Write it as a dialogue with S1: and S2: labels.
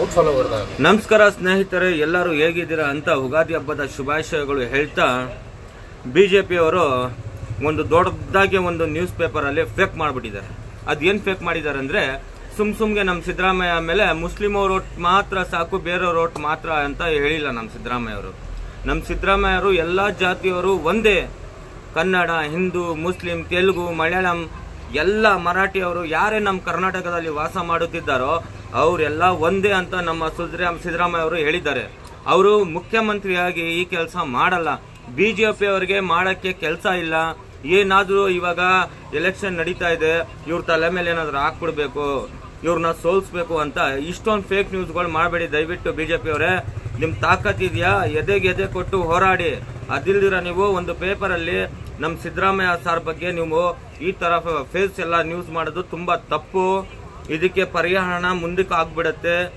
S1: ನಮಸ್ಕಾರ ಸ್ನೇಹಿತರೆ, ಎಲ್ಲರೂ ಹೇಗಿದ್ದೀರಾ ಅಂತ ಯುಗಾದಿ ಹಬ್ಬದ ಶುಭಾಶಯಗಳು ಹೇಳ್ತಾ, ಬಿಜೆಪಿಯವರು ಒಂದು ದೊಡ್ಡದಾಗಿ ಒಂದು ನ್ಯೂಸ್ ಪೇಪರ್ ಅಲ್ಲಿ ಫೇಕ್ ಮಾಡಿಬಿಟ್ಟಿದ್ದಾರೆ. ಅದೇನು ಫೇಕ್ ಮಾಡಿದ್ದಾರೆ ಅಂದ್ರೆ, ಸುಮ್ಗೆ ನಮ್ಮ ಸಿದ್ದರಾಮಯ್ಯ ಮೇಲೆ ಮುಸ್ಲಿಮರು ಓಟ್ ಮಾತ್ರ ಸಾಕು, ಬೇರೆಯವ್ರ ಓಟ್ ಮಾತ್ರ ಅಂತ ಹೇಳಿಲ್ಲ ನಮ್ಮ ಸಿದ್ದರಾಮಯ್ಯವರು. ನಮ್ಮ ಸಿದ್ದರಾಮಯ್ಯವರು ಎಲ್ಲಾ ಜಾತಿಯವರು ಒಂದೇ. ಕನ್ನಡ, ಹಿಂದೂ, ಮುಸ್ಲಿಂ, ತೆಲುಗು, ಮಲಯಾಳಂ, ಎಲ್ಲ ಮರಾಠಿಯವರು ಯಾರೇ ನಮ್ಮ ಕರ್ನಾಟಕದಲ್ಲಿ ವಾಸ ಮಾಡುತ್ತಿದ್ದಾರೋ ಅವರೆಲ್ಲ ಒಂದೇ ಅಂತ ನಮ್ಮ ಸಿದ್ದರಾಮಯ್ಯ ಅವರು ಹೇಳಿದ್ದಾರೆ. ಅವರು ಮುಖ್ಯಮಂತ್ರಿಯಾಗಿ ಈ ಕೆಲಸ ಮಾಡಲ್ಲ. ಬಿಜೆಪಿ ಅವರಿಗೆ ಮಾಡಕ್ಕೆ ಕೆಲಸ ಇಲ್ಲ. ಏನಾದ್ರೂ ಇವಾಗ ಎಲೆಕ್ಷನ್ ನಡೀತಾ ಇದೆ, ಇವ್ರ ತಲೆ ಮೇಲೆ ಏನಾದ್ರು ಹಾಕ್ಬಿಡ್ಬೇಕು, ಇವ್ರನ್ನ ಸೋಲ್ಸ್ಬೇಕು ಅಂತ ಇಷ್ಟೊಂದು ಫೇಕ್ ನ್ಯೂಸ್ಗಳು ಮಾಡಬೇಡಿ ದಯವಿಟ್ಟು. ಬಿಜೆಪಿ ಅವರೇ, ನಿಮ್ ತಾಕತ್ ಇದೆಯಾ, ಎದೆ ಕೊಟ್ಟು ಹೋರಾಡಿ. ಅದಿಲ್ದಿರ ನೀವು ಒಂದು ಪೇಪರ್ ಅಲ್ಲಿ ನಮ್ಮ ಸಿದ್ದರಾಮಯ್ಯ ಸಾರ್ ಬಗ್ಗೆ ನೀವು ಈ ತರ ಫೇಸ್ ಎಲ್ಲ ನ್ಯೂಸ್ ಮಾಡೋದು ತುಂಬಾ ತಪ್ಪು. ಇದಕ್ಕೆ ಪರಿಹಾರ ಮುಂದಕ್ಕೆ ಆಗ್ಬಿಡತ್ತೆ.